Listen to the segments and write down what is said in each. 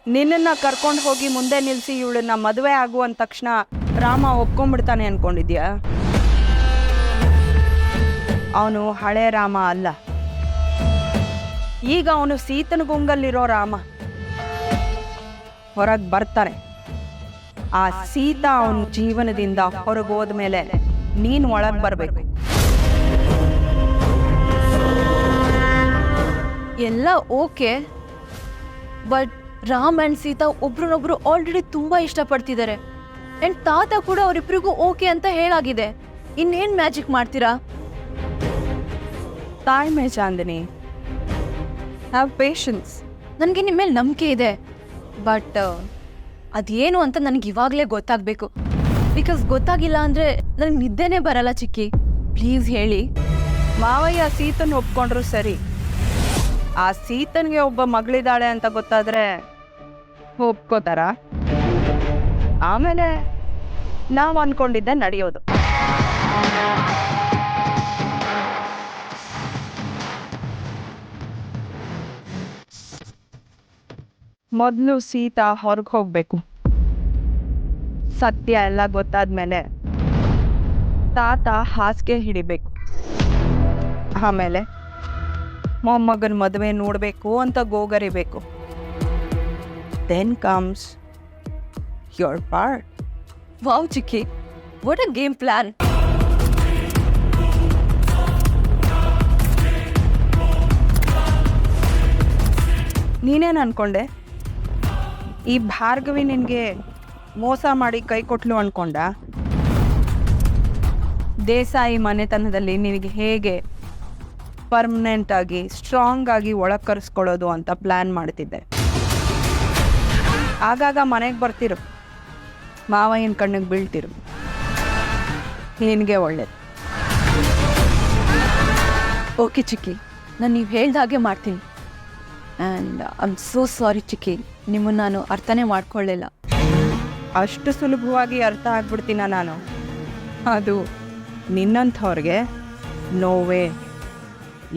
ನಿನ್ನನ್ನು ಕರ್ಕೊಂಡು ಹೋಗಿ ಮುಂದೆ ನಿಲ್ಲಿಸಿ ಇವಳನ್ನ ಮದುವೆ ಆಗುವಂದ ತಕ್ಷಣ ರಾಮ ಒಪ್ಕೊಂಡ್ಬಿಡ್ತಾನೆ ಅನ್ಕೊಂಡಿದ್ಯಾ? ಅವನು ಹಳೆ ರಾಮ ಅಲ್ಲ, ಈಗ ಅವನು ಸೀತನ ಗುಂಗಲ್ಲಿರೋ ರಾಮ. ಹೊರಗೆ ಬರ್ತಾರೆ. ಆ ಸೀತಾ ಅವನ ಜೀವನದಿಂದ ಹೊರಗೆ ಹೋದ್ಮೇಲೆ ನೀನು ಒಳಗೆ ಬರಬೇಕು. ಎಲ್ಲ okay, but Ram and Sita ಒಬ್ರನ್ನೊಬ್ರು ಆಲ್ರೆಡಿ ತುಂಬ ಇಷ್ಟಪಡ್ತಿದ್ದಾರೆ. ಆ್ಯಂಡ್ ತಾತ ಕೂಡ ಅವರಿಬ್ಬರಿಗೂ ಓಕೆ ಅಂತ ಹೇಳಾಗಿದೆ. ಇನ್ನೇನು ಮ್ಯಾಜಿಕ್ ಮಾಡ್ತೀರಾ? ತಾಳ್ಮೆ ಚಾಂದಿನಿ, ಹ್ಯಾವ್ ಪೇಷನ್ಸ್. ನನಗೆ ನಿಮ್ಮ ಮೇಲೆ ನಂಬಿಕೆ ಇದೆ, ಬಟ್ ಅದೇನು ಅಂತ ನನಗೆ ಇವಾಗಲೇ ಗೊತ್ತಾಗಬೇಕು. ಬಿಕಾಸ್ ಗೊತ್ತಾಗಿಲ್ಲ ಅಂದರೆ ನನಗೆ ನಿದ್ದೆನೇ ಬರಲ್ಲ. ಚಿಕ್ಕಿ, ಪ್ಲೀಸ್ ಹೇಳಿ. ಮಾವಯ್ಯ ಸೀತನ್ ಒಪ್ಕೊಂಡ್ರು ಸರಿ, ಆ ಸೀತನ್ಗೆ ಒಬ್ಬ ಮಗಳಿದ್ದಾಳೆ ಅಂತ ಗೊತ್ತಾದ್ರೆ ಒಪ್ಕೋತಾರ? ಆಮೇಲೆ ನಾವು ಅನ್ಕೊಂಡಿದ್ದೆ ನಡೆಯೋದು. ಮೊದಲು ಸೀತಾ ಹೊರಗೆ ಹೋಗ್ಬೇಕು. ಸತ್ಯ ಎಲ್ಲ ಗೊತ್ತಾದ್ಮೇಲೆ ತಾತ ಹಾಸಿಗೆ ಹಿಡಿಬೇಕು. ಆಮೇಲೆ ಮೊಮ್ಮಗನ ಮದುವೆ ನೋಡಬೇಕು ಅಂತ ಗೋಗರಿಬೇಕು. Then comes your part. Wow ಚಿಕ್ಕಿ, ವಾಟ್ ಅ ಗೇಮ್ ಪ್ಲಾನ್. ನೀನೇನು ಅನ್ಕೊಂಡೆ? ಈ ಭಾರ್ಗವಿ ನಿನಗೆ ಮೋಸ ಮಾಡಿ ಕೈ ಕೊಟ್ಲು ಅನ್ಕೊಂಡ? ದೇಸಾಯಿ ಮನೆತನದಲ್ಲಿ ನಿನಗೆ ಹೇಗೆ ಪರ್ಮನೆಂಟ್ ಆಗಿ ಸ್ಟ್ರಾಂಗ್ ಆಗಿ ಒಳಗೆ ಕರೆಸ್ಕೊಳ್ಳೋದು ಅಂತ ಪ್ಲ್ಯಾನ್ ಮಾಡ್ತಿದ್ದೆ. ಆಗಾಗ ಮನೆಗೆ ಬರ್ತಿರು, ಮಾವಯ್ಯನ ಕಣ್ಣಿಗೆ ಬೀಳ್ತಿರು, ನಿನಗೆ ಒಳ್ಳೇದು. ಓಕೆ ಚಿಕ್ಕಿ, ನಾನು ನೀವು ಹೇಳ್ದ ಹಾಗೆ ಮಾಡ್ತೀನಿ. And I am so sorry ಚಿಕ್ಕಿ, ನಿಮ್ಮನ್ನು ನಾನು ಅರ್ಥನೇ ಮಾಡ್ಕೊಳ್ಳಿಲ್ಲ. ಅಷ್ಟು ಸುಲಭವಾಗಿ ಅರ್ಥ ಆಗ್ಬಿಡ್ತೀನ ನಾನು? ಅದು ನಿನ್ನಂಥವ್ರಿಗೆ ನೋವೇ,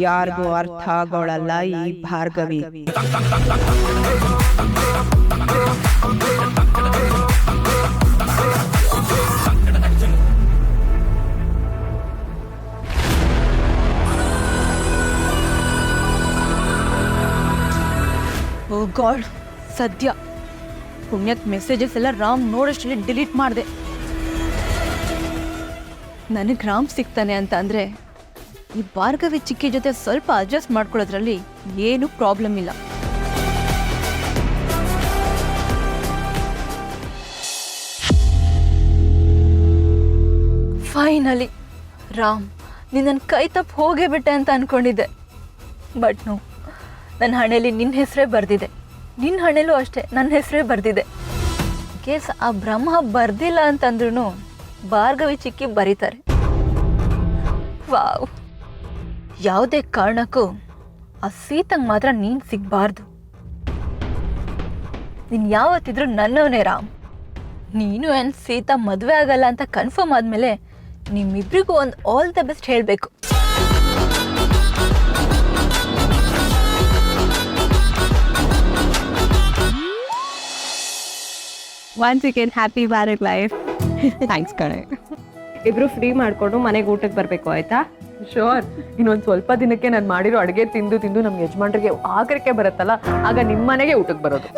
ಯಾರಿಗೂ ಅರ್ಥ ಆಗೋಳಲ್ಲ ಈ ಭಾರ್ಗವಿ. ಓ ಗಾಡ್, ಸದ್ಯ ಪುಣ್ಯದ ಮೆಸೇಜಸ್ ಎಲ್ಲ ರಾಮ್ ನೋಡೋಷ್ಟರಲ್ಲಿ ಡಿಲೀಟ್ ಮಾಡಿದೆ. ನನಗೆ ರಾಮ್ ಸಿಗ್ತಾನೆ ಅಂತ ಅಂದರೆ ಈ ಭಾರ್ಗವಿ ಚಿಕ್ಕಿ ಜೊತೆ ಸ್ವಲ್ಪ ಅಡ್ಜಸ್ಟ್ ಮಾಡ್ಕೊಳ್ಳೋದ್ರಲ್ಲಿ ಏನೂ ಪ್ರಾಬ್ಲಮ್ ಇಲ್ಲ. ಫೈನಲಿ ರಾಮ್, ನೀನು ಕೈ ತಪ್ಪು ಹೋಗೇ ಬಿಟ್ಟೆ ಅಂತ ಅಂದ್ಕೊಂಡಿದ್ದೆ. ಬಟ್ ನೋ, ನನ್ನ ಹಣೆಯಲ್ಲಿ ನಿನ್ನ ಹೆಸರೇ ಬರೆದಿದೆ, ನಿನ್ನ ಹಣೆಯಲ್ಲೂ ಅಷ್ಟೇ ನನ್ನ ಹೆಸರೇ ಬರೆದಿದೆ. ಕೇಸ್ ಆ ಬ್ರಹ್ಮ ಬರ್ದಿಲ್ಲ ಅಂತಂದ್ರೂ ಭಾರ್ಗವಿ ಚಿಕ್ಕಿ ಬರೀತಾರೆ. ವಾವ್, ಯಾವುದೇ ಕಾರಣಕ್ಕೂ ಆ ಸೀತಂಗೆ ಮಾತ್ರ ನೀನು ಸಿಗಬಾರ್ದು. ನೀನು ಯಾವತ್ತಿದ್ರೂ ನನ್ನವನೇ ರಾಮ್. ನೀನು ಏನು ಸೀತಾ ಮದುವೆ ಆಗಲ್ಲ ಅಂತ ಕನ್ಫರ್ಮ್ ಆದಮೇಲೆ ನಿಮ್ಮಿಬ್ರಿಗೂ ಒಂದು ಆಲ್ ದ ಬೆಸ್ಟ್ ಹೇಳಬೇಕು. Once again happy married life. Thanks ಕಣೆ. ಇಬ್ರು ಫ್ರೀ ಮಾಡಿಕೊಂಡು ಮನೆಗೆ ಊಟಕ್ಕೆ ಬರಬೇಕು, ಆಯ್ತಾ? ಶೋರ್. ಇನ್ನೊಂದು ಸ್ವಲ್ಪ ದಿನಕ್ಕೆ ನಾನು ಮಾಡಿರೋ ಅಡುಗೆ ತಿಂದು ತಿಂದು ನಮ್ಮ ಯಜಮಾನ್ರಿಗೆ ಆಗರಕ್ಕೆ ಬರುತ್ತಲ್ಲ, ಆಗ ನಿಮ್ಮ ಮನೆಗೆ ಊಟಕ್ಕೆ ಬರೋದು.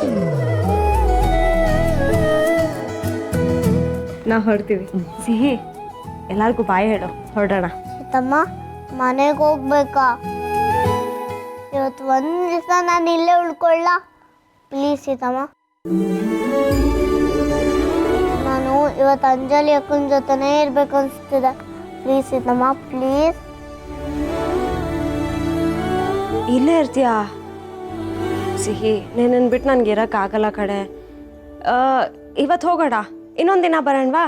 ನಾವು ಹೊರಡ್ತೀವಿ. ಸಿಹಿ, ಎಲ್ಲರಿಗೂ ಬಾಯ್ ಹೇಳು, ಹೊರಡೋಣ. ಸೀತಮ್ಮ, ಮನೆಗೆ ಹೋಗ್ಬೇಕಾ? ಇವತ್ತು ಒಂದು ದಿವಸ ನಾನು ಇಲ್ಲೇ ಉಳ್ಕೊಳ್ಳ ಪ್ಲೀಸ್ ಸೀತಮ್ಮ. ನಾನು ಇವತ್ತು ಅಂಜಲಿ ಅಕ್ಕನ ಜೊತೆನೇ ಇರ್ಬೇಕು ಅನಿಸ್ತಿದೆ. Please Seethamma, please. ಇಲ್ಲೇ ಇರ್ತೀಯಾ? ಸಿಹಿ, ನೀನನ್ನು ಬಿಟ್ಟು ನನಗೆ ಇರೋಕ್ಕಾಗಲ್ಲ ಕಡೆ. ಇವತ್ತು ಹೋಗೋಣ, ಇನ್ನೊಂದು ದಿನ ಬರೋಣವಾ?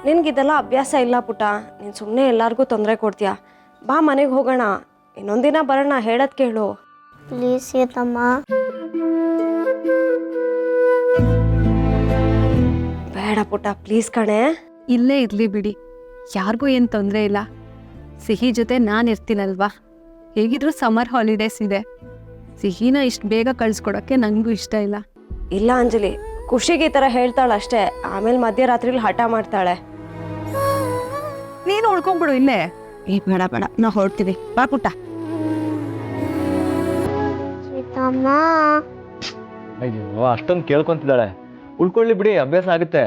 ನಿನಗಿದೆಲ್ಲ ಅಭ್ಯಾಸ ಇಲ್ಲ ಪುಟ್ಟ, ನೀನು ಸುಮ್ಮನೆ ಎಲ್ಲರಿಗೂ ತೊಂದರೆ ಕೊಡ್ತೀಯಾ. ಬಾ ಮನೆಗೆ ಹೋಗೋಣ, ಇನ್ನೊಂದಿನ ಬರೋಣ, ಹೇಳೋದು ಕೇಳು. ಪ್ಲೀಸ್ ಸೀತಮ್ಮ. ಬೇಡ ಪುಟ್ಟ, ಪ್ಲೀಸ್ ಕಣೆ. ಇಲ್ಲೇ ಇರಲಿ ಬಿಡಿ, ಯಾರಿಗೂ ಏನು ತೊಂದರೆ ಇಲ್ಲ. ಸಿಹಿ ಜೊತೆ ನಾನು ಇರ್ತೀನಲ್ವಾ, ಹೇಗಿದ್ರು ಸಮ್ಮರ್ ಹಾಲಿಡೇಸ್ ಇದೆ, ಸಿಹಿನ ಇಷ್ಟು ಬೇಗ ಕಳ್ಸ್ಕೊಡಕ್ಕೆ ನನಗೂ ಇಷ್ಟ ಇಲ್ಲ. ಇಲ್ಲ ಅಂಜಲಿ, ಖುಷಿಗೆ ಈ ಥರ ಹೇಳ್ತಾಳೆ ಅಷ್ಟೇ, ಆಮೇಲೆ ಮಧ್ಯರಾತ್ರಿಲಿ ಹಠ ಮಾಡ್ತಾಳೆ. ನೀನು ಉಳ್ಕೊಂಡ್ಬಿಡು ಇಲ್ಲೇ. ಬೇಡ ಬೇಡ, ನಾವು ಹೊರಡ್ತೀವಿ. ಬಾ ಪುಟ್ಟ. ಸೀತಮ್ಮ ಅಯ್ಯೋ ಅಷ್ಟೊಂದು ಕೇಳ್ಕೊಂತಿದ್ದಾಳೆ, ಉಳ್ಕೊಳ್ಳಿ ಬಿಡಿ, ಅಭ್ಯಾಸ ಆಗುತ್ತೆ.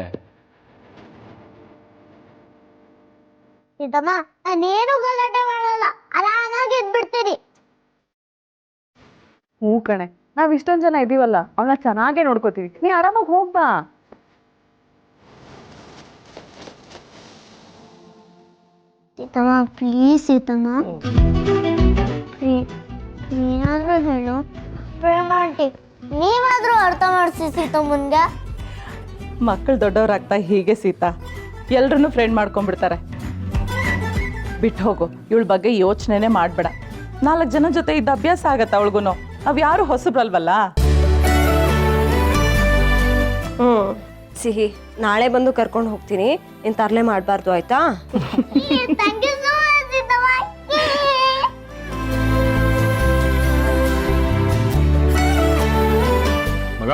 ಸೀತಮ್ಮ ನಾನೇನು ಗಲಾಟೆ ಮಾಡಲ್ಲ, ಆರಾಮಾಗಿ ಇದ್ಬಿಡ್ತೀನಿ. ಹ್ಞೂ ಕಣೆ, ನಾವ್ ಇಷ್ಟೊಂದ್ ಜನ ಇದೀವಲ್ಲ, ಅವಳ ಚೆನ್ನಾಗೇ ನೋಡ್ಕೋತೀವಿ. ನೀ ಆರಾಮಾಗಿ ಹೋಗ್ಬಾ. ಸೀತಮ್ಮ ಪ್ಲೀಸ್ ಸೀತಮ್ಮ, ಪ್ಲೀಸ್ ನೀನಾದ್ರೂ ಹೇಳು. ರೊಮ್ಯಾಂಟಿಕ್ ನೀವಾದ್ರೂ ಅರ್ಥ ಮಾಡಿಸಿ ಸೀತಮ್ಮನ್ಗೆ. ಮಕ್ಕಳು ದೊಡ್ಡವರಾಗ್ತಾ ಹೀಗೆ ಸೀತಾ, ಎಲ್ರೂ ಫ್ರೆಂಡ್ ಮಾಡ್ಕೊಂಡ್ಬಿಡ್ತಾರೆ. ಬಿಟ್ಟು ಹೋಗು, ಇವಳ ಬಗ್ಗೆ ಯೋಚನೆನೇ ಮಾಡಬೇಡ. 4 ಜನ ಜೊತೆ ಇದ್ದ ಅಭ್ಯಾಸ ಆಗತ್ತೆ ಅವಳಿಗೂ. ನಾವು ಯಾರು ಹೊಸಬ್ರಲ್ವಲ್ಲ. ಸಿಹಿ, ನಾಳೆ ಬಂದು ಕರ್ಕೊಂಡು ಹೋಗ್ತೀನಿ, ನೀನು ತರಲೆ ಮಾಡಬಾರ್ದು ಆಯ್ತಾ? Thank you so much Seethamma. ಮಗ,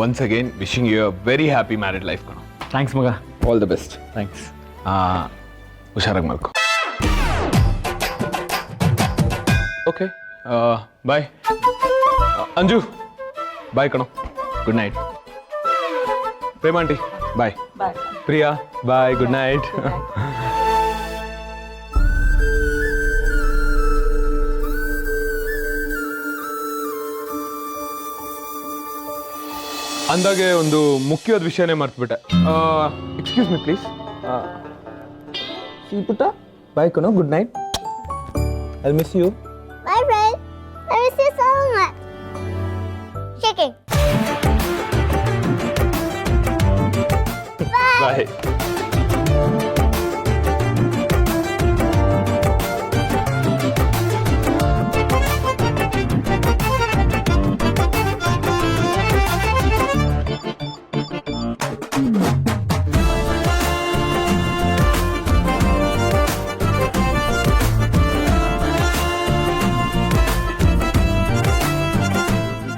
once again wishing you a very happy married life ಕಣೋ. ಥ್ಯಾಂಕ್ಸ್ ಮಗ. All the best. ಥ್ಯಾಂಕ್ಸ್. ಹುಷಾರಾಗಿ ಮಾಡ್ಕೊ. Okay, bye. ಅಂಜು ಬಾಯ್ ಕಣೋ, ಗುಡ್ ನೈಟ್. ಪ್ರೇಮಾಂಟಿ bye. Bye. Priya bye, good night. ಅಂದಾಗೆ ಒಂದು ಮುಖ್ಯವಾದ ವಿಷಯನೇ ಮರ್ತ್ಬಿಟ್ಟೆ. Excuse me please. ಈ ಪುಟ್ಟ ಬಾಯ್ ಕಣೋ, good night. I miss you. Bye friend, I miss you so much. Shaking. Bye.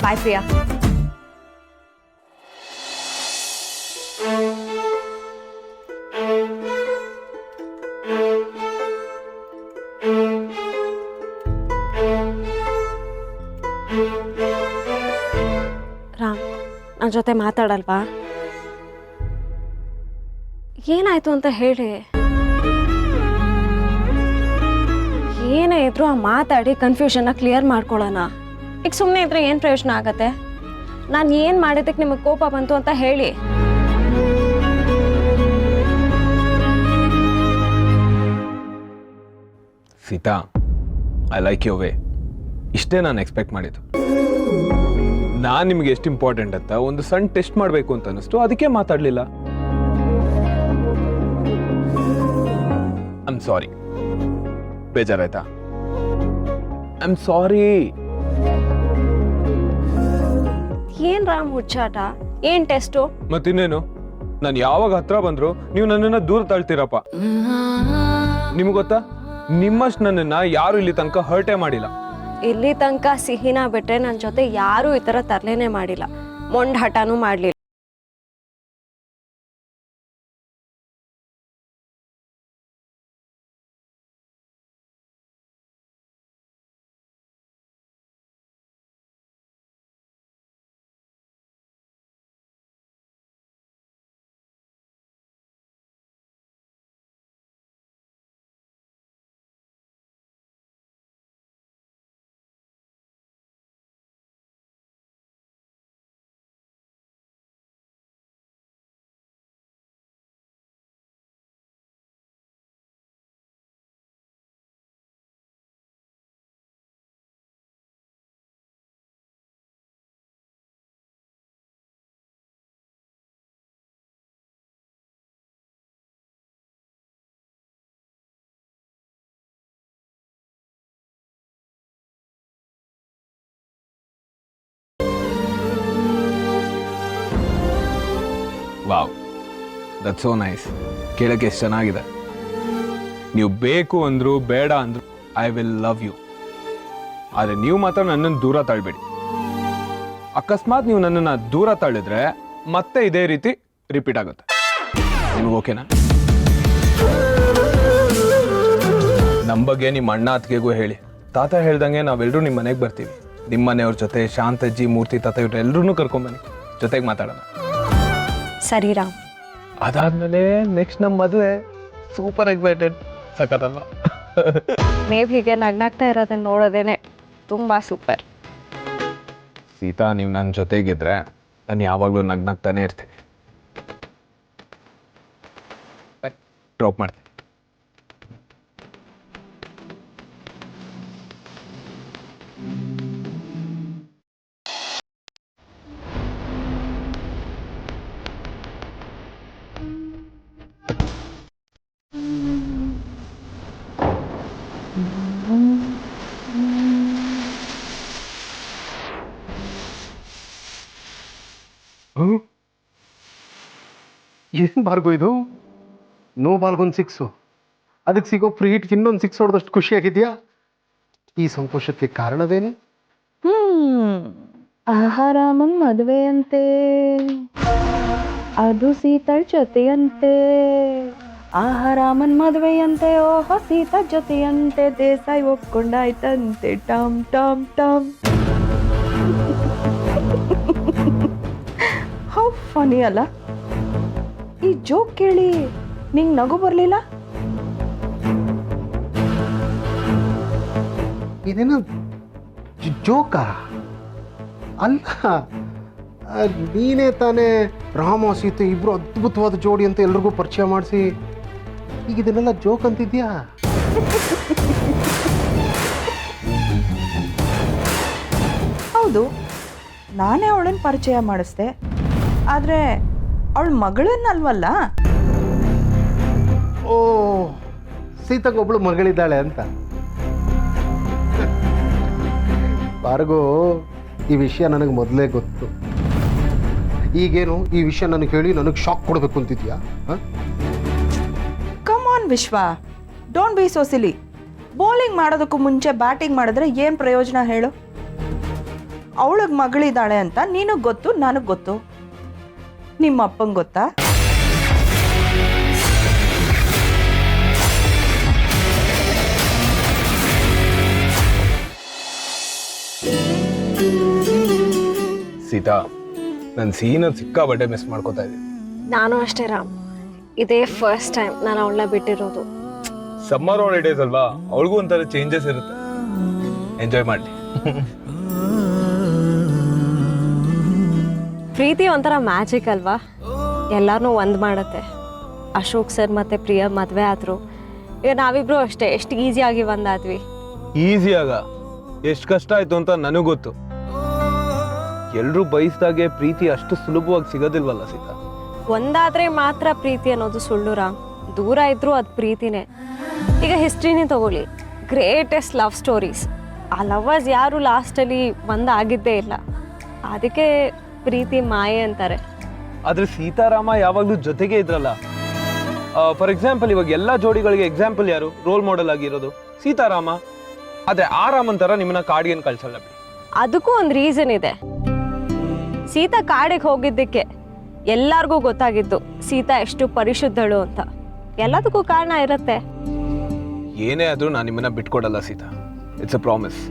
Bye Priya. Ram, ನನ್ನ ಜೊತೆ ಮಾತಾಡಲ್ವಾ? ಏನಾಯ್ತು ಅಂತ ಹೇಳಿ. ಏನೇ ಇದ್ರು ಆ ಮಾತಾಡಿ ಕನ್ಫ್ಯೂಷನ್ನ ಕ್ಲಿಯರ್ ಮಾಡ್ಕೊಳ್ಳೋಣ. ಈಗ ಸುಮ್ಮನೆ ಇದ್ರೆ ಏನು ಪ್ರಯೋಜನ ಆಗತ್ತೆ? ನಾನು ಏನು ಮಾಡಿದ್ದಕ್ಕೆ ನಿಮಗೆ ಕೋಪ ಬಂತು ಅಂತ ಹೇಳಿ. Sita, I like your way. ಇಷ್ಟೇ ನಾನು ಎಕ್ಸ್ಪೆಕ್ಟ್ ಮಾಡಿದ್ದು. ನಾನು ನಿಮಗೆ ಎಷ್ಟು ಇಂಪಾರ್ಟೆಂಟ್ ಅಂತ ಒಂದು ಸಣ್ಣ ಟೆಸ್ಟ್ ಮಾಡಬೇಕು ಅಂತ ಅನಿಸ್ತು, ಅದಕ್ಕೆ ಮಾತಾಡಲಿಲ್ಲ. I am sorry. ಬೇಜಾರಾಯ್ತಾ? I am sorry. ಏನ್ ರಾಮ್ ಹುಚ್ಚಾಟ? ಏನ್ ಟೆಸ್ಟು? ಮತ್ತಿನ್ನೇನು, ನಾನು ಯಾವಾಗ ಹತ್ರ ಬಂದ್ರು ನೀವು ನನ್ನನ್ನ ದೂರ ತಳ್ತೀರಪ್ಪ. ನಿಮ್ಗೆ ಗೊತ್ತಾ, ನಿಮ್ಮಷ್ಟು ನನ್ನನ್ನ ಯಾರು ಇಲ್ಲಿ ತನಕ ಹರ್ಟೇ ಮಾಡಿಲ್ಲ. ಇಲ್ಲಿ ತನಕ ಸಿಹಿನ ಬಿಟ್ರೆ ನನ್ನ ಜೊತೆ ಯಾರೂ ಈ ಥರ ತರಲೇನೆ ಮಾಡಿಲ್ಲ, ಮೊಂಡ್ ಹಠನೂ ಮಾಡಲಿಲ್ಲ. Wow, that's so nice. ಕೇಳಕ್ಕೆ ಎಷ್ಟು ಚೆನ್ನಾಗಿದೆ. ನೀವು ಬೇಕು ಅಂದ್ರು ಬೇಡ ಅಂದ್ರು ಐ ವಿಲ್ ಲವ್ ಯು. ಆದರೆ ನೀವು ಮಾತ್ರ ನನ್ನನ್ನು ದೂರ ತಳ್ಳಬೇಡಿ. ಅಕಸ್ಮಾತ್ ನೀವು ನನ್ನನ್ನು ದೂರ ತಳ್ಳಿದ್ರೆ ಮತ್ತೆ ಇದೇ ರೀತಿ ರಿಪೀಟ್ ಆಗುತ್ತೆ. ನಿಮ್ಗೆ ಓಕೆನಾ? ನಮ್ಮ ಬಗ್ಗೆ ನಿಮ್ಮ ಅಣ್ಣ ಅತ್ತಿಗೆಗೂ ಹೇಳಿ. ತಾತ ಹೇಳ್ದಂಗೆ ನಾವೆಲ್ಲರೂ ನಿಮ್ಮ ಮನೆಗೆ ಬರ್ತೀವಿ. ನಿಮ್ಮ ಮನೆಯವ್ರ ಜೊತೆ ಶಾಂತಜ್ಜಿ, ಮೂರ್ತಿ ತಾತ ಇವ್ರು ಎಲ್ಲರೂ ಕರ್ಕೊಂಬನ್ನಿ, ಜೊತೆಗೆ ಮಾತಾಡೋಣ. ಸರಿ ರಾಮ್. ಅದಾದ್ಮೇಲೆ ನೆಕ್ಸ್ಟ್ ನಮ್ಮ ಮದುವೆ. Super excited. ಸಖತ್ತಲ್ವಾ? ಮೇವ್ ಹೀಗೆ ನಗ್ನಾಗ್ತಾ ಇರೋದನ್ನ ನೋಡೋದೇನೆ ತುಂಬ ಸೂಪರ್. ಸೀತಾ, ನೀವು ನನ್ನ ಜೊತೆಗಿದ್ರೆ ನಾನು ಯಾವಾಗಲೂ ನಗ್ನಾಗ್ತಾನೆ ಇರ್ತೀನಿ. ಡ್ರಾಪ್ ಮಾಡ್ತೀನಿ. ಏನು ಬಾರ್ಗೋ ಇದು? ನೋ ಬಾಲ್ಗೊಂದು 6, ಅದಕ್ಕೆ ಸಿಗೋ ಫ್ರೀ ಹಿಟ್ಗೆ ಇನ್ನೊಂದು 6 ಹೊಡೆದಷ್ಟು ಖುಷಿಯಾಗಿದೆಯಾ? ಈ ಸಂತೋಷಕ್ಕೆ ಕಾರಣವೇನು? ಆಹಾರಾಮನ್ ಮದುವೆ ಅಂತೆ, ಅದು ಸೀತಾಳ್ ಜೊತೆಯಂತೆ. ಆಹಾರಾಮನ್ ಮದುವೆಯಂತೆ, ಓಹೋ ಸೀತಾ ಜೊತೆಯಂತೆ, ದೇಸಾಯಿ ಒಪ್ಕೊಂಡಾಯ್ತಂತೆ. ಟಮ್ ಟಮ್ ಟಮ್. ಹೌ ಫನಿ ಅಲ್ಲ? ಈ ಜೋಕ್ ಕೇಳಿ ನಿಂಗೆ ನಗು ಬರಲಿಲ್ಲ? ಇದೇನು ಜೋಕಾ? ಅಲ್ಲ, ನೀನೇ ತಾನೇ ರಾಮ ಸೀತೆ ಇಬ್ರು ಅದ್ಭುತವಾದ ಜೋಡಿ ಅಂತ ಎಲ್ರಿಗೂ ಪರಿಚಯ ಮಾಡಿಸಿ ಈಗ ಇದನ್ನೆಲ್ಲ ಜೋಕ್ ಅಂತಿದ್ಯಾ? ಹೌದು, ನಾನೇ ಅವಳನ್ನು ಪರಿಚಯ ಮಾಡಿಸ್ದೆ. ಆದರೆ ಅವಳ ಮಗಳನ್ನಲ್ವಲ್ಲ. ಓ, ಸೀತಾಗೊಬ್ಳು ಮಗಳಿದ್ದಾಳೆ ಅಂತ. ಭಾರ್ಗೋ, ಈ ವಿಷಯ ನನಗೆ ಮೊದಲೇ ಗೊತ್ತು. ಈಗೇನು ಈ ವಿಷಯ ನನಗೆ ಹೇಳಿ ನನಗೆ ಶಾಕ್ ಕೊಡಬೇಕು ಅಂತಿದ್ಯಾ? ಕಮ್ ಆನ್ ವಿಶ್ವ, ಡೋಂಟ್ ಬಿ ಸೋ ಸಿಲಿ. ಬೌಲಿಂಗ್ ಮಾಡೋದಕ್ಕೂ ಮುಂಚೆ ಬ್ಯಾಟಿಂಗ್ ಮಾಡಿದ್ರೆ ಏನು ಪ್ರಯೋಜನ ಹೇಳು? ಅವಳಿಗೆ ಮಗಳಿದ್ದಾಳೆ ಅಂತ ನಿನಗೆ ಗೊತ್ತು, ನನಗೆ ಗೊತ್ತು. ನಿಮ್ಮ ಅಪ್ಪಂಗೆ ಗೊತ್ತಾ? ಸೀತಾ, ನನ್ನ ಸೀನ ಸಿಕ್ಕಾಬಟ್ಟೆ ಮಿಸ್ ಮಾಡ್ಕೋತಾ ಇದ್ದೀನಿ. ನಾನು ಅಷ್ಟೇ ರಾಮ್, ಇದೇ ಫಸ್ಟ್ ಟೈಮ್ ನಾನು ಅವಳನ್ನ ಬಿಟ್ಟಿರೋದು. ಸಮ್ಮರ್ ಹಾಲಿಡೇಸ್ ಅಲ್ವಾ, ಅವಳಿಗೂ ಒಂಥರ ಚೇಂಜಸ್ ಇರುತ್ತೆ. ಎಂಜಾಯ್ ಮಾಡಲಿ. ಪ್ರೀತಿ ಒಂಥರ ಮ್ಯಾಜಿಕ್ ಅಲ್ವಾ? ಎಲ್ಲಾರನ್ನೂ ಒಂದು ಮಾಡುತ್ತೆ. ಅಶೋಕ್ ಸರ್ ಮತ್ತು ಪ್ರಿಯಾ ಮದುವೆ ಆದರು. ಈಗ ನಾವಿಬ್ರು ಅಷ್ಟೇ ಎಷ್ಟು ಈಸಿಯಾಗಿ ಒಂದಾದ್ವಿ. ಈಸಿಯಾಗ ಎಷ್ಟು ಕಷ್ಟ ಆಯ್ತು ಅಂತ ನನಗೆ ಗೊತ್ತು. ಎಲ್ಲರೂ ಬಯಸ್ದಾಗೆ ಪ್ರೀತಿ ಅಷ್ಟು ಸುಲಭವಾಗಿ ಸಿಗೋದಿಲ್ವಲ್ಲ ಸೀತಾ? ಒಂದಾದ್ರೆ ಮಾತ್ರ ಪ್ರೀತಿ ಅನ್ನೋದು ಸುಳ್ಳು ರಾಮ್. ದೂರ ಇದ್ರೂ ಅದು ಪ್ರೀತಿನೇ. ಈಗ ಹಿಸ್ಟ್ರಿನೇ ತಗೊಳ್ಳಿ, ಗ್ರೇಟೆಸ್ಟ್ ಲವ್ ಸ್ಟೋರೀಸ್. ಆ ಲವರ್ಸ್ ಯಾರು ಲಾಸ್ಟಲ್ಲಿ ಒಂದಾಗಿದ್ದೇ ಇಲ್ಲ. ಅದಕ್ಕೆ ಪ್ರೀತಿ ಮಾಯೆ ಅಂತಾರೆ. ಆದ್ರೆ ಸೀತಾರಾಮ ಯಾವಾಗಲೂ ಜೊತೆಗೆ ಇದ್ರಲ್ಲ. ಫಾರ್ ಎಕ್ಸಾಂಪಲ್, ಇವಾಗ ಎಲ್ಲ ಜೋಡಿಗಳಿಗೆ ಎಕ್ಸಾಂಪಲ್ ಯಾರು ರೋಲ್ ಮಾಡೆಲ್ ಆಗಿರೋದು? ಸೀತಾರಾಮ. ಆದ್ರೆ ಆ ರಾಮನ್ ತರ ನಿಮ್ಮನ್ನ ಕಾಡಿಗೆ ಕಳ್ಸಲ್ಲ ಬಿಡಿ. ಅದಕ್ಕೂ ಒಂದು ರೀಸನ್ ಇದೆ. ಸೀತಾ ಕಾಡಿಗೆ ಹೋಗಿದ್ದಕ್ಕೆ ಎಲ್ಲರಿಗೂ ಗೊತ್ತಾಗಿತ್ತು ಸೀತಾ ಎಷ್ಟು ಪರಿಶುದ್ಧಳು ಅಂತ. ಎಲ್ಲದಕ್ಕೂ ಕಾರಣ ಇರುತ್ತೆ. ಏನೇ ಆದ್ರೂ ನಾನು ನಿಮ್ಮನ್ನ ಬಿಟ್ಕೊಡಲ್ಲ ಸೀತಾ. It's a promise.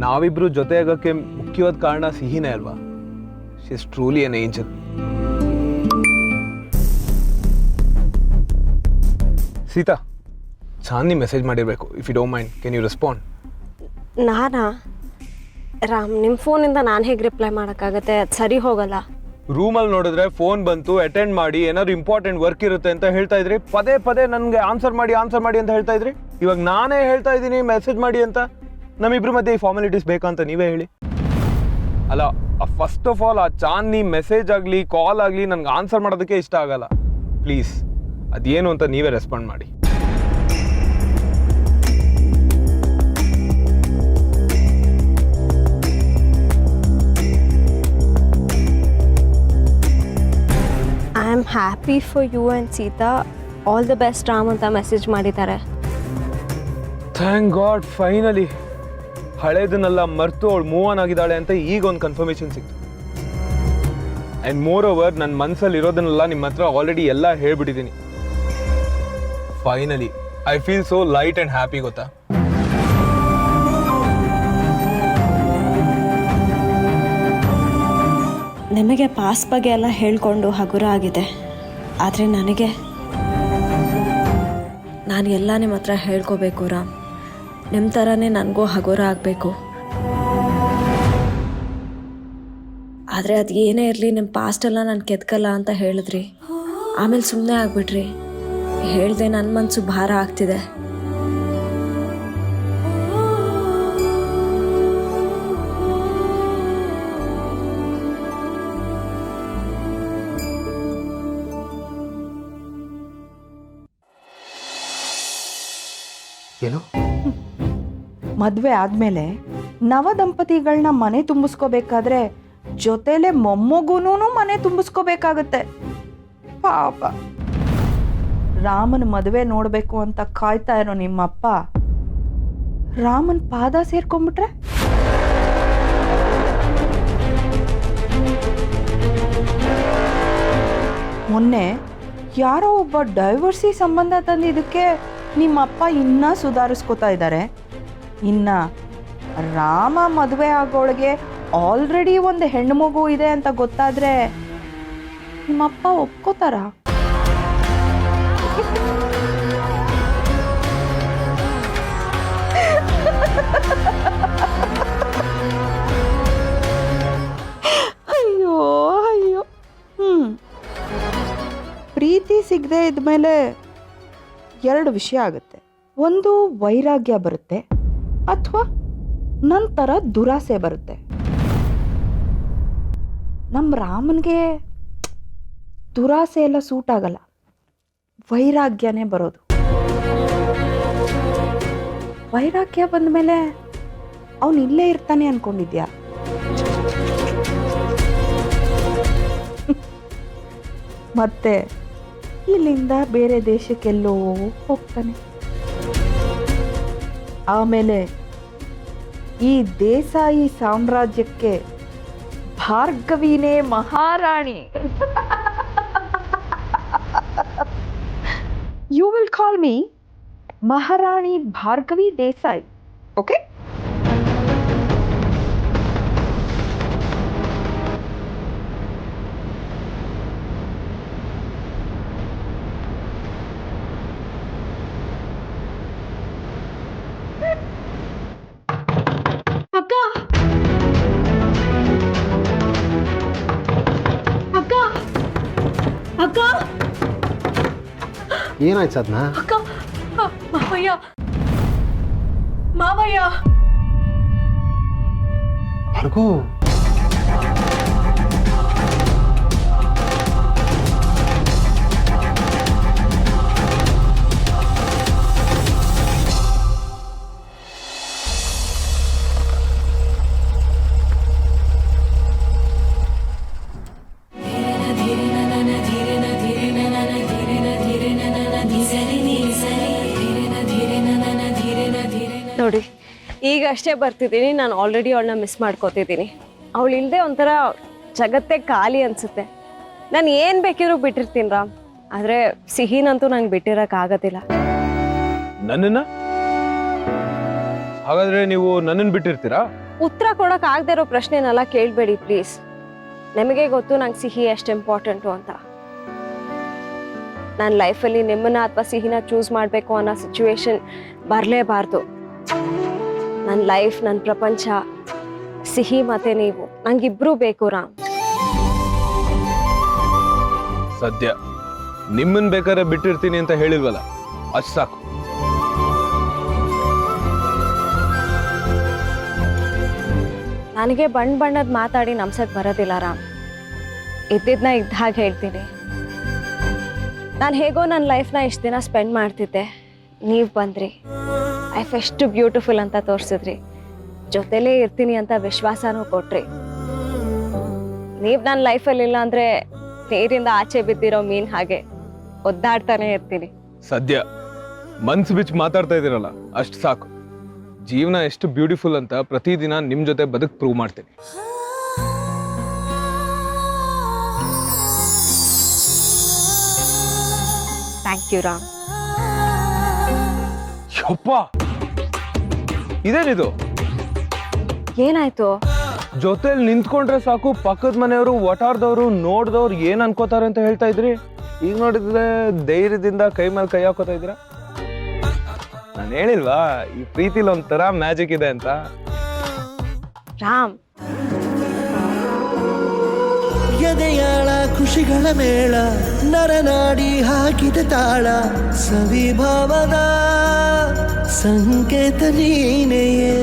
ನಾವಿಬ್ರು ಜೊತೆ ಆಗೋಕ್ಕೆ ಮುಖ್ಯವಾದ ಕಾರಣ ಸಿಹಿನೇ ಅಲ್ವಾ? She is truly an angel. Sita, Chandi message ಮಾಡಿರಬೇಕು. If you don't mind, can you respond? ನಾನಾ? ರಾಮ್, ನಿಮ್ಮ ಫೋನಿಂದ ನಾನು ಹೇಗೆ ರಿಪ್ಲೈ ಮಾಡೋಕ್ಕಾಗತ್ತೆ? ಅದು ಸರಿ ಹೋಗಲ್ಲ. ರೂಮಲ್ಲಿ ನೋಡಿದ್ರೆ ಫೋನ್ ಬಂತು, ಅಟೆಂಡ್ ಮಾಡಿ, ಏನಾದ್ರು ಇಂಪಾರ್ಟೆಂಟ್ ವರ್ಕ್ ಇರುತ್ತೆ ಅಂತ ಹೇಳ್ತಾ ಇದ್ರಿ. ಪದೇ ಪದೇ ನನಗೆ ಆನ್ಸರ್ ಮಾಡಿ ಅಂತ ಹೇಳ್ತಾ ಇದ್ರಿ. ಇವಾಗ ನಾನೇ ಹೇಳ್ತಾ ಇದ್ದೀನಿ ಮೆಸೇಜ್ ಮಾಡಿ ಅಂತ. ನಮ್ಮಿಬ್ರ ಮಧ್ಯೆ ಈ ಫಾರ್ಮಾಲಿಟೀಸ್ ಬೇಕಂತ ನೀವೇ ಹೇಳಿ. ಅಲ್ಲ, ಫಸ್ಟ್ ಆಫ್ ಆಲ್ ಆ ಚಾಂದಿ ಮೆಸೇಜ್ ಆಗಲಿ ಕಾಲ್ ಆಗಲಿ ನನಗೆ ಆನ್ಸರ್ ಮಾಡೋದಕ್ಕೆ ಇಷ್ಟ ಆಗಲ್ಲ. ಪ್ಲೀಸ್ ಅದೇನು ಅಂತ ನೀವೇ ರೆಸ್ಪಾಂಡ್ ಮಾಡಿ. I am happy for you and Sita. All the best Ram ಅಂತ ಮೆಸೇಜ್ ಮಾಡಿದ್ದಾರೆ. ಥ್ಯಾಂಕ್ ಗಾಡ್, ಫೈನಲಿ ಹಳೇದನ್ನೆಲ್ಲ ಮರ್ತು ಅವಳು ಮೂವ್ ಆನ್ ಆಗಿದ್ದಾಳೆ ಅಂತ ಈಗ ಒಂದು ಕನ್ಫರ್ಮೇಶನ್ ಸಿಕ್ತು. ಆ್ಯಂಡ್ ಮೋರ್ ಓವರ್ ನನ್ನ ಮನಸ್ಸಲ್ಲಿ ಇರೋದನ್ನೆಲ್ಲ ನಿಮ್ಮ ಹತ್ರ ಆಲ್ರೆಡಿ ಎಲ್ಲ ಹೇಳ್ಬಿಟ್ಟಿದ್ದೀನಿ. Finally I feel so light and happy ಗೊತ್ತಾ. ನಿಮಗೆ ಪಾಸ್ ಬಗ್ಗೆ ಎಲ್ಲ ಹೇಳ್ಕೊಂಡು ಹಗುರ ಆಗಿದೆ, ಆದರೆ ನಾನು ಎಲ್ಲ ನಿಮ್ಮ ಹತ್ರ ಹೇಳ್ಕೋಬೇಕು ರಾಮ್. ನಿಮ್ಮ ಥರನೇ ನನಗೂ ಹಗುರ ಆಗಬೇಕು. ಆದರೆ ಅದು ಏನೇ ಇರಲಿ ನಿಮ್ಮ ಪಾಸ್ಟೆಲ್ಲ ನಾನು ಕೆತ್ಕಲ್ಲ ಅಂತ ಹೇಳಿದ್ರಿ. ಆಮೇಲೆ ಸುಮ್ಮನೆ ಆಗಿಬಿಟ್ರಿ. ಹೇಳಿದೆ ನನ್ನ ಮನಸ್ಸು ಭಾರ ಆಗ್ತಿದೆ. ಏನು ಮದುವೆ ಆದಮೇಲೆ ನವ ದಂಪತಿಗಳನ್ನ ಮನೆ ತುಂಬಿಸ್ಕೋಬೇಕಾದ್ರೆ ಜೊತೆಲೆ ಮೊಮ್ಮಗುನೂ ಮನೆ ತುಂಬಿಸ್ಕೋಬೇಕಾಗತ್ತೆ. ಪಾಪ ರಾಮನ ಮದುವೆ ನೋಡಬೇಕು ಅಂತ ಕಾಯ್ತಾ ಇರೋ ನಿಮ್ಮಪ್ಪ ರಾಮನ್ ಪಾದ ಸೇರ್ಕೊಂಡ್ಬಿಟ್ರೆ ಮೊನ್ನೆ ಯಾರೋ ಒಬ್ಬ ಡೈವರ್ಸಿ ಸಂಬಂಧ ತಂದಿದ್ದಕ್ಕೆ ನಿಮ್ಮಪ್ಪ ಇನ್ನೂ ಸುಧಾರಿಸ್ಕೋತಾ ಇದ್ದಾರೆ. ಇನ್ನ ರಾಮ ಮದುವೆ ಆಗೋಳಿಗೆ ಆಲ್ರೆಡಿ ಒಂದು ಹೆಣ್ಣು ಮಗು ಇದೆ ಅಂತ ಗೊತ್ತಾದ್ರೆ ನಿಮ್ಮಪ್ಪ ಒಪ್ಕೋತಾರ? ಅಯ್ಯೋ ಅಯ್ಯೋ. ಪ್ರೀತಿ ಸಿಗದೆ ಇದ್ಮೇಲೆ ಎರಡು ವಿಷಯ ಆಗುತ್ತೆ. ಒಂದು ವೈರಾಗ್ಯ ಬರುತ್ತೆ ಅಥವಾ ನಂತರ ದುರಾಸೆ ಬರುತ್ತೆ. ನಮ್ಮ ರಾಮನ್ಗೆ ದುರಾಸೆ ಎಲ್ಲ ಸೂಟ್ ಆಗಲ್ಲ, ವೈರಾಗ್ಯನೇ ಬರೋದು. ವೈರಾಗ್ಯ ಬಂದಮೇಲೆ ಅವನು ಇಲ್ಲೇ ಇರ್ತಾನೆ ಅನ್ಕೊಂಡಿದ್ಯಾ? ಮತ್ತೆ ಇಲ್ಲಿಂದ ಬೇರೆ ದೇಶಕ್ಕೆಲ್ಲೋ ಹೋಗ್ತಾನೆ. ಆಮೇಲೆ ಈ ದೇಸಾಯಿ ಸಾಮ್ರಾಜ್ಯಕ್ಕೆ ಭಾರ್ಗವಿನೇ ಮಹಾರಾಣಿ. You will call me Maharani Bhargavi Desai, okay? ಏನಾಯ್ತು ಸಾಧನಾ? ಮಾವಯ್ಯ ಮಾವಯ್ಯ ಭಾರ್ಗು, ನೋಡಿ ಈಗ ಅಷ್ಟೇ ಬರ್ತಿದ್ದೀನಿ. ನಾನು ಆಲ್ರೆಡಿ ಅವಳನ್ನ ಮಿಸ್ ಮಾಡ್ಕೋತಿದ್ದೀನಿ. ಅವಳು ಇಲ್ಲದೆ ಒಂಥರ ಜಗತ್ತೇ ಖಾಲಿ ಅನಿಸುತ್ತೆ. ನಾನು ಏನು ಬೇಕಿದ್ರು ಬಿಟ್ಟಿರ್ತೀನಿ ರಾಮ್, ಆದರೆ ಸಿಹಿನಂತೂ ನಂಗೆ ಬಿಟ್ಟಿರೋಕ್ಕಾಗೋದಿಲ್ಲ. ನನ್ನನ್ನ ಹಾಗಾದ್ರೆ ನೀವು ನನ್ನನ್ನು ಬಿಟ್ಟಿರ್ತೀರಾ? ಉತ್ತರ ಕೊಡೋಕ್ಕಾಗದೇ ಇರೋ ಪ್ರಶ್ನೆನೆಲ್ಲ ಕೇಳಬೇಡಿ ಪ್ಲೀಸ್. ನಿಮಗೆ ಗೊತ್ತು ನಂಗೆ ಸಿಹಿ ಎಷ್ಟು ಇಂಪಾರ್ಟೆಂಟು ಅಂತ. ನನ್ನ ಲೈಫಲ್ಲಿ ನಿಮ್ಮನ್ನ ಅಥವಾ ಸಿಹಿನ ಚೂಸ್ ಮಾಡಬೇಕು ಅನ್ನೋ ಸಿಚುವೇಶನ್ ಬರಲೇಬಾರ್ದು. ನನ್ನ ಲೈಫ್, ನನ್ನ ಪ್ರಪಂಚ, ಸಿಹಿ ಮತ್ತೆ ನೀವು, ನಂಗಿಬ್ರು ಬೇಕು ರಾಮ್. ಸದ್ಯ ನಿಮ್ಮನ್ ಬೇಕಾದ್ರೆ ಬಿಟ್ಟಿರ್ತೀನಿ ಅಂತ ಹೇಳಿಲ್ವಲ್ಲ, ಅಷ್ಟು ಸಾಕು. ನನಗೆ ಬಣ್ಣದ ಮಾತಾಡಿ ನಮ್ಸಕ್ ಬರೋದಿಲ್ಲ ರಾಮ್. ಇದ್ದಿದ್ನ ಇದ್ದ ಹಾಗೆ ಹೇಳ್ತೀನಿ. ನಾನು ಹೇಗೋ ನನ್ನ ಲೈಫ್ನ ಇಷ್ಟು ದಿನ ಸ್ಪೆಂಡ್ ಮಾಡ್ತಿದ್ದೆ, ನೀವು ಬಂದ್ರಿ, ಲೈಫ್ ಎಷ್ಟು ಬ್ಯೂಟಿಫುಲ್ ಅಂತ ತೋರಿಸಿದ್ರಿ, ಜೊತೆಲೇ ಇರ್ತೀನಿ ಅಂತ ವಿಶ್ವಾಸನೂ ಕೊಟ್ರಿ. ನೀವು ನನ್ನ ಲೈಫಲ್ಲಿ ಇಲ್ಲ ಅಂದರೆ ನೀರಿಂದ ಆಚೆ ಬಿದ್ದಿರೋ ಮೀನು ಹಾಗೆ ಒದ್ದಾಡ್ತಾನೆ ಇರ್ತೀನಿ. ಸದ್ಯ ಮನ್ಸು ಬಿಚ್ಚಿ ಮಾತಾಡ್ತಾ ಇದ್ದೀರಲ್ಲ, ಅಷ್ಟು ಸಾಕು. ಜೀವನ ಎಷ್ಟು ಬ್ಯೂಟಿಫುಲ್ ಅಂತ ಪ್ರತಿದಿನ ನಿಮ್ಮ ಜೊತೆ ಬದುಕು ಪ್ರೂವ್ ಮಾಡ್ತೀನಿ. Thank you Ram. ಯಪ್ಪ, ಇದೇನಿದು? ಏನಾಯ್ತು? ಜೊತೆಲಿ ನಿಂತ್ಕೊಂಡ್ರೆ ಸಾಕು ಪಕ್ಕದ ಮನೆಯವರು ಒಟಾರ್ದವ್ರು ನೋಡ್ದವ್ರು ಏನ್ ಅನ್ಕೋತಾರೆ ಅಂತ ಹೇಳ್ತಾ ಇದ್ರಿ. ಈಗ ನೋಡಿದ್ರೆ ಧೈರ್ಯದಿಂದ ಕೈ ಮೇಲೆ ಕೈ ಹಾಕೋತಾ ಇದ್ದೀರಾ. ನಾನು ಹೇಳಿಲ್ವಾ ಈ ಪ್ರೀತಿಲಿ ಒಂಥರ ಮ್ಯಾಜಿಕ್ ಇದೆ ಅಂತ. ರಾಮ್, ಎದೆಯಾಳ ಖುಷಿಗಳ ಮೇಳ ನರನಾಡಿ ಹಾಕಿದ ತಾಳ ಸವಿಭಾವದ ಸಂಕೇತ ನೀನೆಯೇ.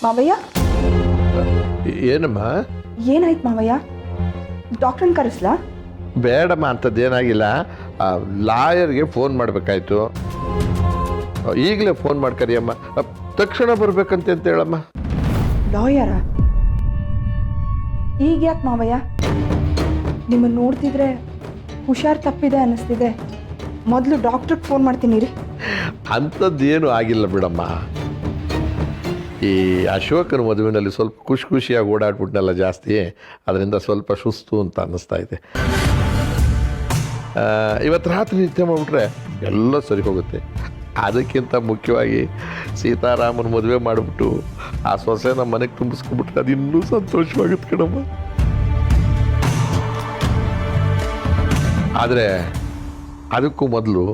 ಮಾವಯ್ಯ, ಏನಮ್ಮ? ಏನಾಯ್ತು ಮಾವಯ್ಯ? ಡಾಕ್ಟ್ರನ್ನ ಕರೆಸ್ಲಾ? ಬೇಡಮ್ಮ, ಅಂಥದ್ದೇನಾಗಿಲ್ಲ. ಲಾಯರ್ಗೆ ಫೋನ್ ಮಾಡಬೇಕಾಯ್ತು. ಈಗಲೇ ಫೋನ್ ಮಾಡಿ ಕರಿಯಮ್ಮ, ತಕ್ಷಣ ಬರ್ಬೇಕಂತ ಹೇಳಮ್ಮ. ಲಾಯರಾ? ಈಗ ಯಾಕೆ ಮಾವಯ್ಯ? ನಿಮ್ಮನ್ನು ನೋಡ್ತಿದ್ರೆ ಹುಷಾರು ತಪ್ಪಿದೆ ಅನ್ನಿಸ್ತಿದೆ. ಮೊದಲು ಡಾಕ್ಟ್ರಿಗೆ ಫೋನ್ ಮಾಡ್ತೀನಿ ರೀ. ಅಂಥದ್ದೇನು ಆಗಿಲ್ಲ ಬಿಡಮ್ಮ. ಈ ಅಶೋಕನ ಮದುವೆನಲ್ಲಿ ಸ್ವಲ್ಪ ಖುಷಿಯಾಗಿ ಓಡಾಡ್ಬಿಟ್ನಲ್ಲ ಜಾಸ್ತಿ, ಅದರಿಂದ ಸ್ವಲ್ಪ ಸುಸ್ತು ಅಂತ ಅನ್ನಿಸ್ತಾ ಇದೆ. ಇವತ್ತು ರಾತ್ರಿ ನಿತ್ಯ ಮಾಡಿಬಿಟ್ರೆ ಎಲ್ಲ ಸರಿ ಹೋಗುತ್ತೆ. ಅದಕ್ಕಿಂತ ಮುಖ್ಯವಾಗಿ ಸೀತಾರಾಮನ ಮದುವೆ ಮಾಡಿಬಿಟ್ಟು ಆ ಸೊಸೆನ ಮನೆಗೆ ತುಂಬಿಸ್ಕೊಂಡ್ಬಿಟ್ರೆ ಅದು ಇನ್ನೂ ಸಂತೋಷವಾಗುತ್ತೆ ಕಣಮ್ಮ. ಆದರೆ ಅದಕ್ಕೂ ಮೊದಲು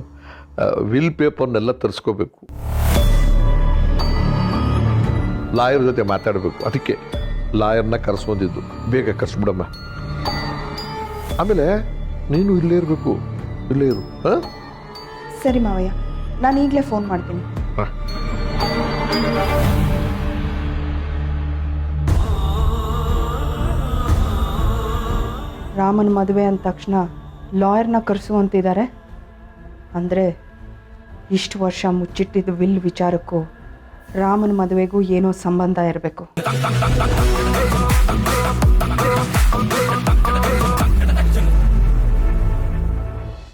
ವಿಲ್ ಪೇಪರ್ನೆಲ್ಲ ತರಿಸ್ಕೋಬೇಕು, ಲಾಯರ್ ಜೊತೆ ಮಾತಾಡಬೇಕು. ಅದಕ್ಕೆ ಲಾಯರ್ನ ಕರೆಸ್ಕೊಂಡಿದ್ದು. ಬೇಗ ಕರೆಸ್ಬಿಡಮ್ಮ. ಆಮೇಲೆ ನೀನು ಇಲ್ಲೇ ಇರಬೇಕು, ಇಲ್ಲೇ ಇರು. ಹಾಂ, ಸರಿ ಮಾವಯ್ಯ, ನಾನು ಈಗಲೇ ಫೋನ್ ಮಾಡ್ತೀನಿ. ರಾಮನ ಮದುವೆ ಅಂದ ತಕ್ಷಣ ಲಾಯರ್ನ ಕರೆಸುವಂತಿದ್ದಾರೆ. ಅಂದರೆ ಇಷ್ಟು ವರ್ಷ ಮುಚ್ಚಿಟ್ಟಿದ್ದು ವಿಲ್ ವಿಚಾರಕ್ಕೂ ರಾಮನ ಮದುವೆಗೂ ಏನೋ ಸಂಬಂಧ ಇರಬೇಕು.